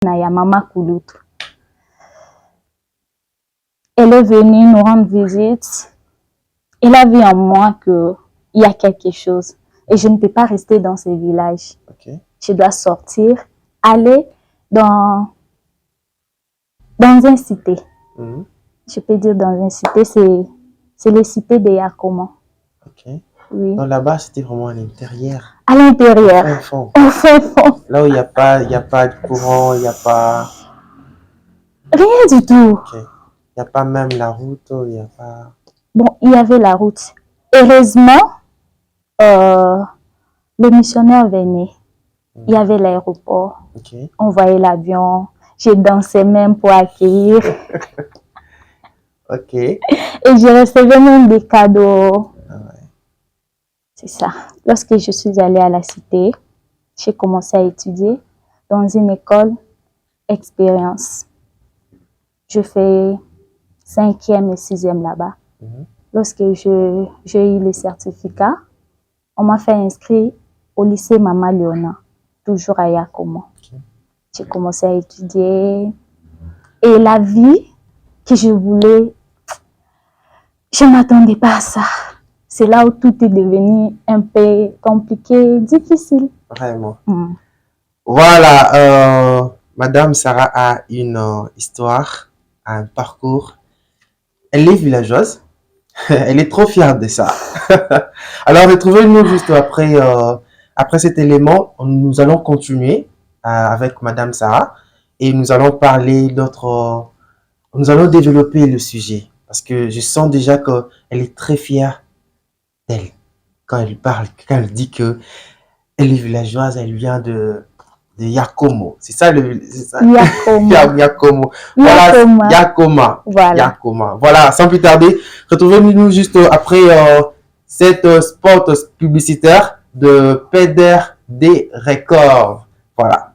Naya Mama Kulutu. Elle est venue nous rendre visite. Elle a vu en moi qu'il y a quelque chose. Et je ne peux pas rester dans ce village. Okay. Je dois sortir, aller dans une cité. Je peux dire dans une cité, c'est les cités de Yakoma. Ok. Oui. Donc là-bas, c'était vraiment à l'intérieur. À l'intérieur. Au fond. Au fond. Là où il n'y a pas de courant, il n'y a pas... Rien du tout. Ok. Il n'y a pas même la route, il n'y a pas... Bon, il y avait la route. Heureusement, le missionnaire venait. Il y avait l'aéroport. Okay. On voyait l'avion. J'ai dansé même pour accueillir. Ok. Et je recevais même des cadeaux. Ah ouais. C'est ça. Lorsque je suis allée à la cité, j'ai commencé à étudier dans une école expérience. Je fais 5e et 6e là-bas. Lorsque j'ai eu le certificat, on m'a fait inscrire au lycée Mama Léona, toujours à Yakoma. Okay. J'ai commencé à étudier et la vie que je voulais, je ne m'attendais pas à ça. C'est là où tout est devenu un peu compliqué, difficile. Vraiment. Voilà, Madame Sarah a une histoire, un parcours. Elle est villageoise. Elle est trop fière de ça. Alors, retrouvez-nous juste après cet élément. Nous allons continuer avec Madame Sarah et nous allons parler d'autres... Nous allons développer le sujet parce que je sens déjà qu'elle est très fière d'elle. Quand elle parle, quand elle dit qu'elle est villageoise, elle vient de Yakomo. C'est ça Yakoma. Yakomo. Voilà, Yakoma. Voilà. Yakoma. Voilà, sans plus tarder, retrouvez-nous juste après cette spot publicitaire de Peder des Records. Voilà.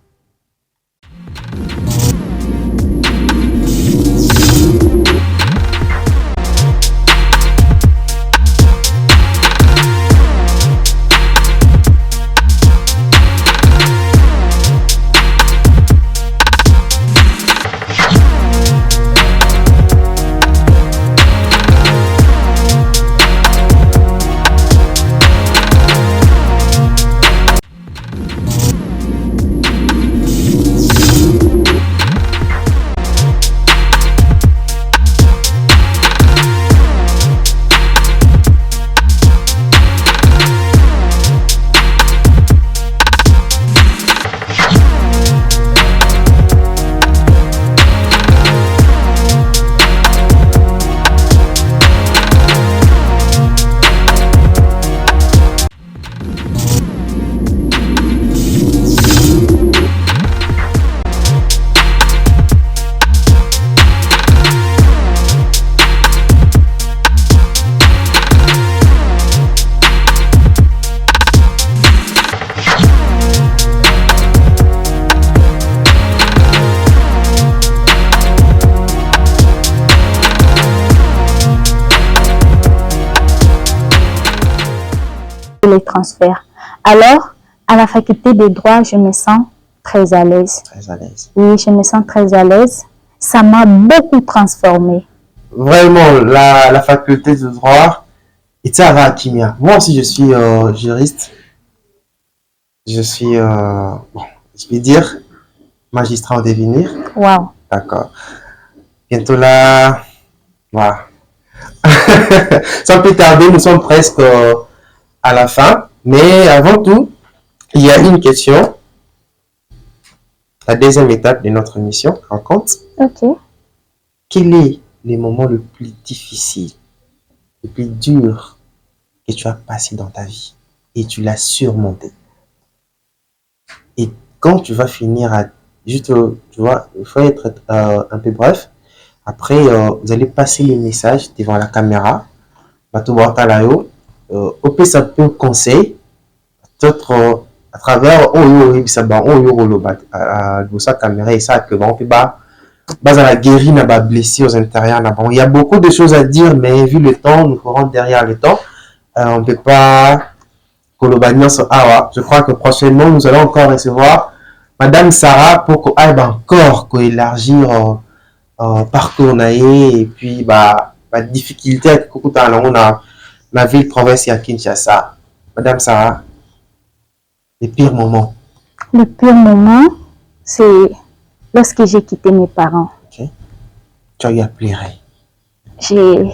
Les transferts. Alors, à la faculté de droit, je me sens très à l'aise. Très à l'aise. Oui, je me sens très à l'aise. Ça m'a beaucoup transformée. Vraiment, la faculté de droit, et Tsara Kimia. Moi aussi, je suis juriste. Je suis, bon, je vais dire, magistrat en devenir. Wow. D'accord. Bientôt là, voilà. Sans plus tarder, nous sommes presque à la fin. Mais avant tout, il y a une question. La deuxième étape de notre mission, rencontre. Ok. Quel est le moment le plus difficile, le plus dur que tu as passé dans ta vie et tu l'as surmonté? Et quand tu vas finir à juste, tu vois, il faut être un peu bref. Après, vous allez passer le message devant la caméra. Au plus, ça peut conseil. Peut-être à travers sa caméra et ça que bon, on peut pas la guérir, n'a pas blessé aux intérieurs. Il y a beaucoup de choses à dire, mais vu le temps, nous ferons derrière le temps. On ne peut pas. Je crois que prochainement, nous allons encore recevoir Madame Sarah pour qu'on aille encore élargir parcours naé et puis bah difficulté à kukuta na na la ville province à Kinshasa. Madame Sarah, les pires moments. Le pire moment, c'est lorsque j'ai quitté mes parents. Okay. Tu as eu à pleurer. J'ai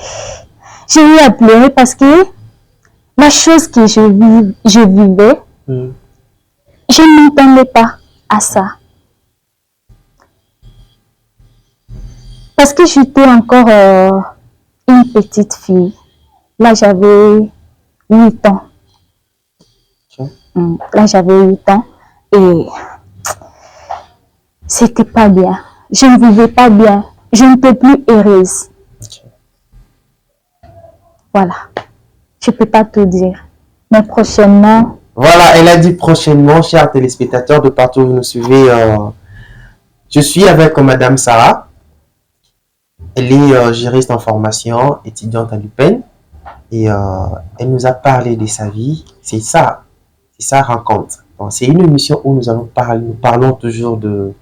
eu à pleurer parce que la chose que je vivais, je ne m'attendais pas à ça. Parce que j'étais encore une petite fille. Là, j'avais 8 ans. Okay. Là, j'avais 8 ans et c'était pas bien. Je ne vivais pas bien. Je n'étais plus heureuse. Okay. Voilà. Je ne peux pas tout dire. Mais prochainement... Voilà, elle a dit prochainement, chers téléspectateurs de partout où vous nous suivez, je suis avec Madame Sarah. Elle est juriste en formation, étudiante à l'UPEN. Et elle nous a parlé de sa vie. C'est ça rencontre. C'est une émission où nous parlons toujours de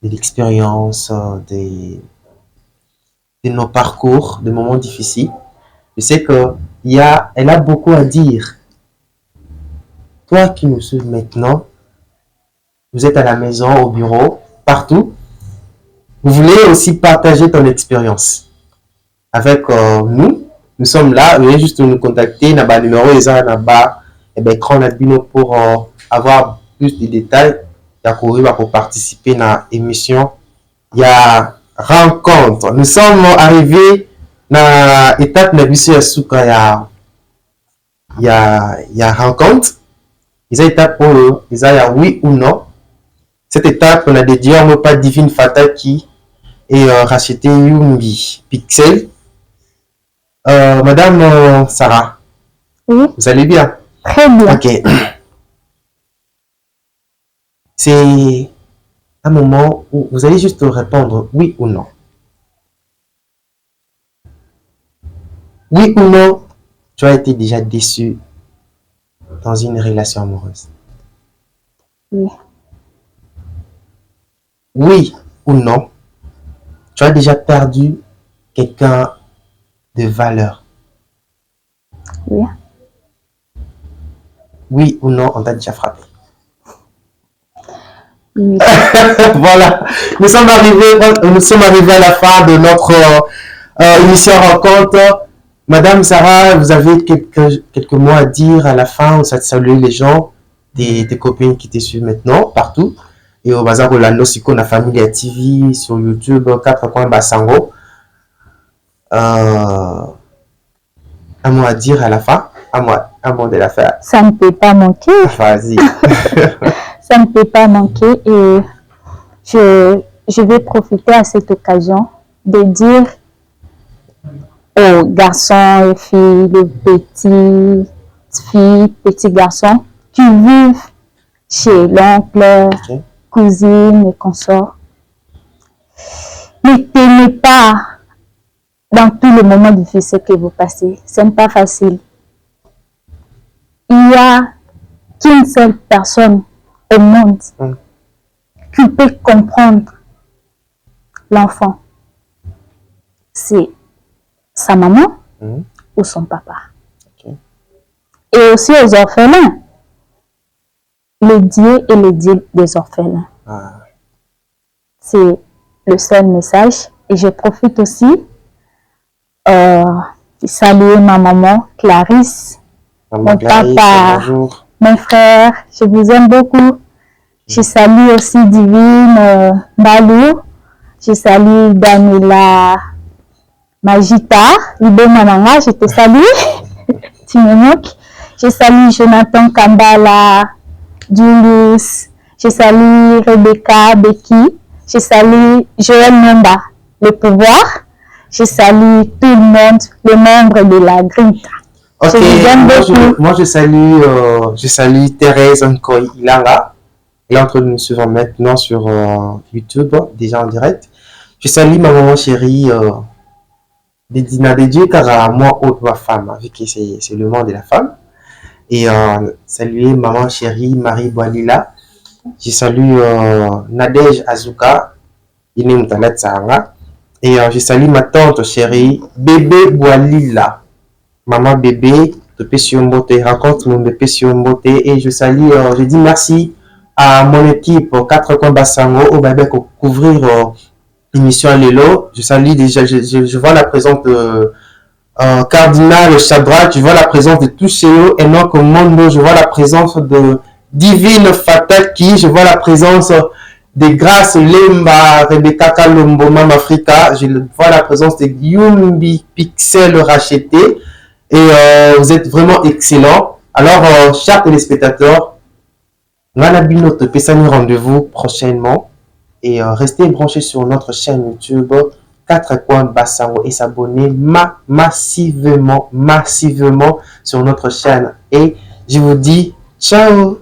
l'expérience, de nos parcours, des moments difficiles. Je sais elle a beaucoup à dire. Toi qui nous suis maintenant, vous êtes à la maison, au bureau, partout. Vous voulez aussi partager ton expérience avec nous. Nous sommes là. Veuillez juste nous contacter. N'a pas numéro écran pour avoir plus de détails. Pour participer à l'émission. Il y a rencontre. Nous sommes arrivés dans l'étape de il y a rencontre. Il y a étape pour il y a oui ou non. Cette étape, on a dédié à pas divine fataki et racheter Yumbi Pixel. Madame Sarah, oui. Vous allez bien? Très bien. Ok. C'est un moment où vous allez juste répondre oui ou non. Oui ou non, tu as été déjà déçu dans une relation amoureuse? Oui. Oui ou non, tu as déjà perdu quelqu'un de valeur? Oui. Oui ou non, on t'a déjà frappé? Oui. Voilà, nous sommes arrivés à la fin de notre émission rencontre. Madame Sarah, vous avez quelques mots à dire à la fin, où ça te salue les gens, tes copines qui te suivent maintenant, partout. Et au bazar Rolando Siko, la famille TV, sur YouTube, 4 coins Bassango. Un mot à dire à la fin, un mot de la fin. Ça ne peut pas manquer. Vas-y. Ça ne peut pas manquer et je vais profiter à cette occasion de dire aux garçons et filles, les petites filles, petits garçons qui vivent chez l'oncle, Okay. cousine et consorts, ne t'aimez pas dans tous les moments difficiles que vous passez. Ce n'est pas facile. Il n'y a qu'une seule personne au monde qui peut comprendre l'enfant. C'est sa maman ou son papa. Okay. Et aussi aux orphelins. Le Dieu et le Dieu des orphelins. Ah. C'est le seul message. Et je profite aussi de saluer ma maman Clarisse, mon papa, bonjour. mes frères. Je vous aime beaucoup. Je salue aussi Divine Balou. Je salue Daniela Magita. Ibo Mananga, je te salue. Tu me moques. Je salue Jonathan Kambala, Julius. Je salue Rebecca Becky. Je salue Joël Menda, le pouvoir. Je salue tout le monde, les membres de la Grinta. Ok, Je vous aime beaucoup. moi je salue Thérèse Nkoy Ilanga. Elle est en train de nous suivre maintenant sur YouTube, déjà en direct. Je salue ma maman chérie, Dina Dédié, car moi, autre ma femme, vu que c'est le monde de la femme. Et saluer maman chérie Marie Boalila. Je salue Nadège Azuka, Ine Mutalat Sahara. Et je salue ma tante chérie, bébé Boalila. Maman bébé, de Pession-Mbote, raconte mon bébé Pession-Mbote. Et je salue, je dis merci à mon équipe, 4 coins Bassango, au Babek, pour couvrir l'émission Lélo. Je salue déjà, je vois la présence de Cardinal Shadrach, je vois la présence de Touchéo, Enoch Mondo, je vois la présence de Divine Fataki, je vois la présence des Grâces Lemba, Rebecca Kalombo, Mam Africa, je vois la présence de Yumbi Pixel Racheté, et vous êtes vraiment excellents. Alors, chers téléspectateurs, Nalabino te Pessani rendez-vous prochainement, et restez branchés sur notre chaîne YouTube 4 coins Bassango et s'abonner massivement sur notre chaîne. Et je vous dis ciao.